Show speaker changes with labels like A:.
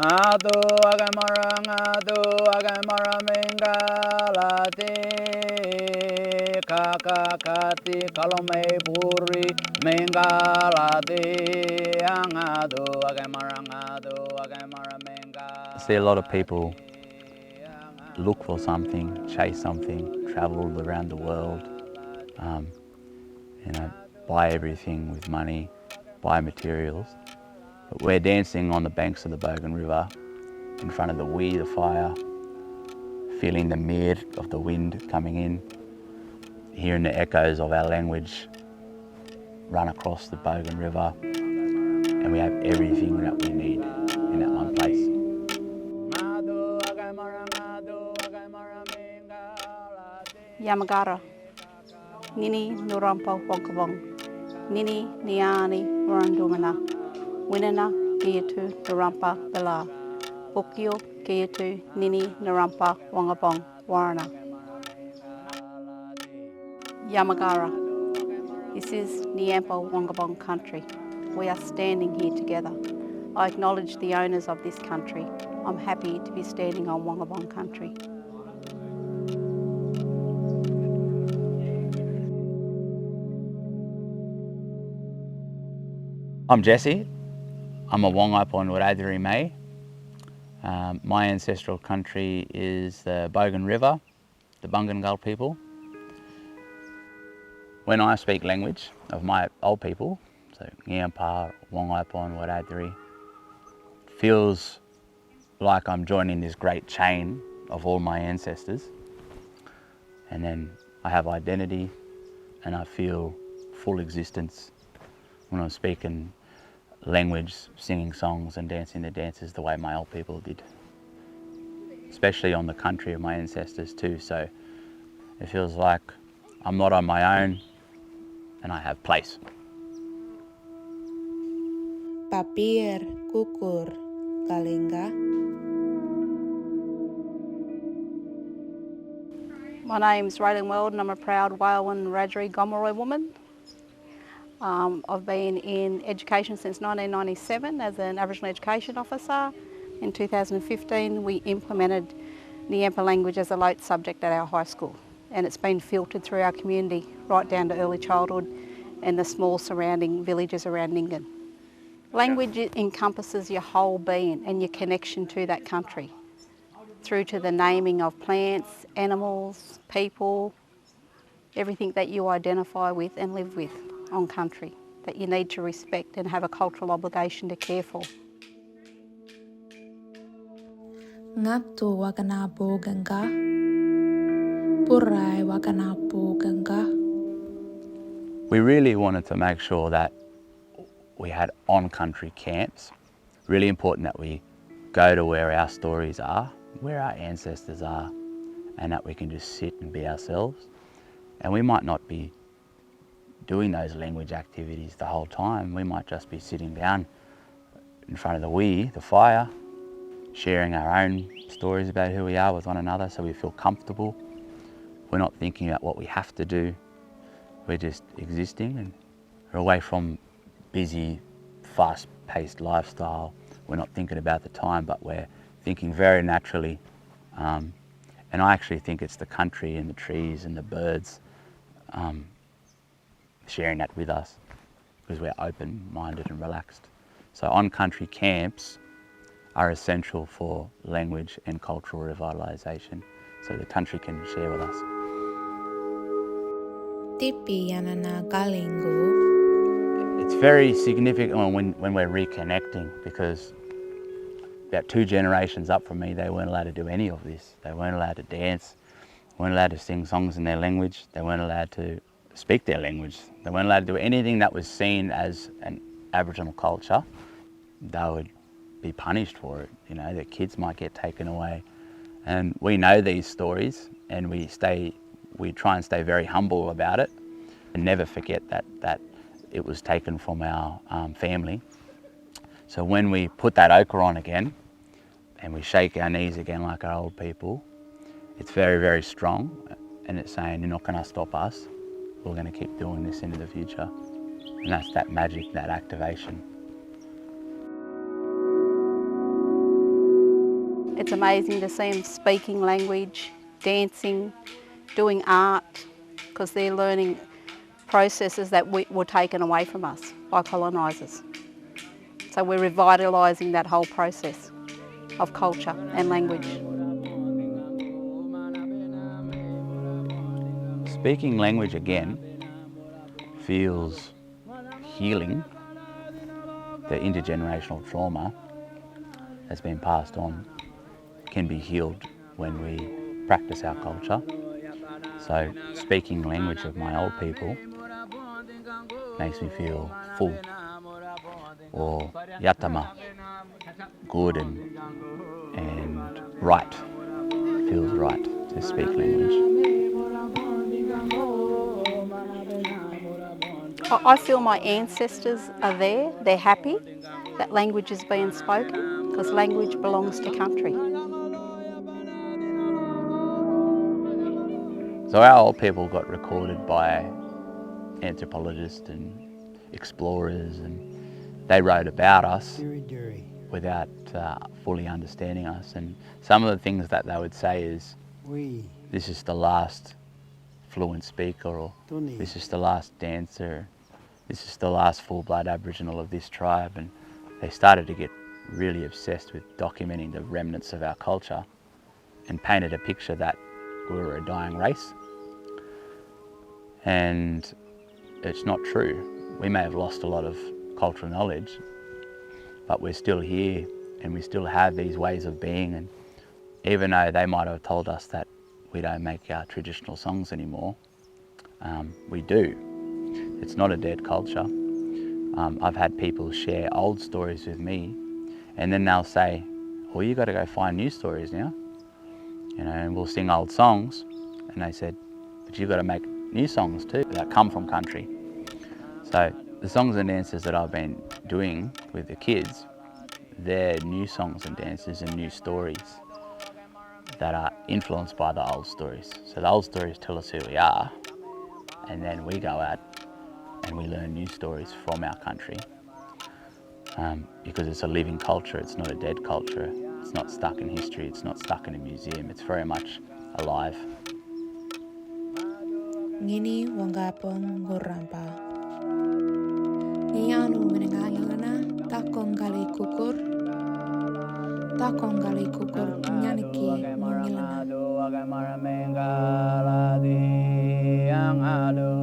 A: Adu agamara ngadu agamara mengalati kakakati kalome puri mengalati angadu agamara mengalati. I see a lot of people look for something, chase something, travel around the world, buy everything with money, buy materials. But we're dancing on the banks of the Bogan River, in front of the fire, feeling the mir of the wind coming in, hearing the echoes of our language run across the Bogan River, and we have everything that we need in that one place.
B: Yamagara, Nini Nurampa Wokabong, Nini Niani Murandumana, Winana Gietu Nurampa Bela, Bukio Gietu Nini Nurampa Wangabong Warana. Yamagara, this is Nyampa Wangabong country. We are standing here together. I acknowledge the owners of this country. I'm happy to be standing on Wangabong country.
A: I'm Jesse. I'm a Wongaipon Wiradjuri May. My ancestral country is the Bogan River, the Bungangull people. When I speak language of my old people, so Ngiyampa, Wongaipon, Wiradjuri, feels like I'm joining this great chain of all my ancestors. And then I have identity and I feel full existence when I'm speaking language, singing songs and dancing the dances the way my old people did. Especially on the country of my ancestors too, so it feels like I'm not on my own and I have place.
C: Papir, kukur, kalinga.
B: My name's Raylan Weldon. I'm a proud Walewan Wiradjuri Gomeroi woman. I've been in education since 1997 as an Aboriginal Education Officer. In 2015 we implemented Nyampa language as a LOTE subject at our high school, and it's been filtered through our community right down to early childhood and the small surrounding villages around Nyngan. Language encompasses your whole being and your connection to that country, through to the naming of plants, animals, people, everything that you identify with and live with on country that you need to respect and have a cultural obligation to care for.
C: Ngatu wakanapo ganga. Purai wakanapo ganga.
A: We really wanted to make sure that we had on-country camps. Really important that we go to where our stories are, where our ancestors are, and that we can just sit and be ourselves. And we might not be doing those language activities the whole time. We might just be sitting down in front of the fire, sharing our own stories about who we are with one another so we feel comfortable. We're not thinking about what we have to do. We're just existing and we're away from busy, fast-paced lifestyle. We're not thinking about the time, but we're thinking very naturally. And I actually think it's the country and the trees and the birds sharing that with us because we're open-minded and relaxed. So on-country camps are essential for language and cultural revitalisation so the country can share with us.
C: Tipi yanana kalingu.
A: It's very significant when we're reconnecting because about 2 generations up from me, they weren't allowed to do any of this. They weren't allowed to dance, weren't allowed to sing songs in their language, they weren't allowed to speak their language. They weren't allowed to do anything that was seen as an Aboriginal culture. They would be punished for it. You know, their kids might get taken away. And we know these stories and we try and stay very humble about it and never forget that it was taken from our family. So when we put that ochre on again and we shake our knees again like our old people, it's very, very strong and it's saying, you're not going to stop us. We're going to keep doing this into the future. And that's that magic, that activation.
B: It's amazing to see them speaking language, dancing, doing art, because they're learning processes that were taken away from us by colonisers. So we're revitalising that whole process of culture and language.
A: Speaking language again feels healing. The intergenerational trauma that's been passed on can be healed when we practice our culture. So speaking language of my old people makes me feel full, or yatama, good and right. Feels right to speak language.
B: I feel my ancestors are there, they're happy that language is being spoken, because language belongs to country.
A: So our old people got recorded by anthropologists and explorers, and they wrote about us without fully understanding us. And some of the things that they would say is, this is the last fluent speaker, or this is the last dancer, this is the last full-blood Aboriginal of this tribe. And they started to get really obsessed with documenting the remnants of our culture and painted a picture that we were a dying race. And it's not true. We may have lost a lot of cultural knowledge, but we're still here and we still have these ways of being. And even though they might have told us that we don't make our traditional songs anymore, we do. It's not a dead culture. I've had people share old stories with me, and then they'll say, well, you got to go find new stories now. You know, and we'll sing old songs, and they said, but you've got to make new songs too that come from country. So the songs and dances that I've been doing with the kids, they're new songs and dances and new stories that are influenced by the old stories. So the old stories tell us who we are, and then we go out and we learn new stories from our country, because it's a living culture, it's not a dead culture. It's not stuck in history, it's not stuck in a museum, it's very much alive.
C: Ngini wangapong Ngurrampa. Ngiyanu menengalana takonggali kukur. Takonggali kukur nyaniki ngilana.
A: Yang adu,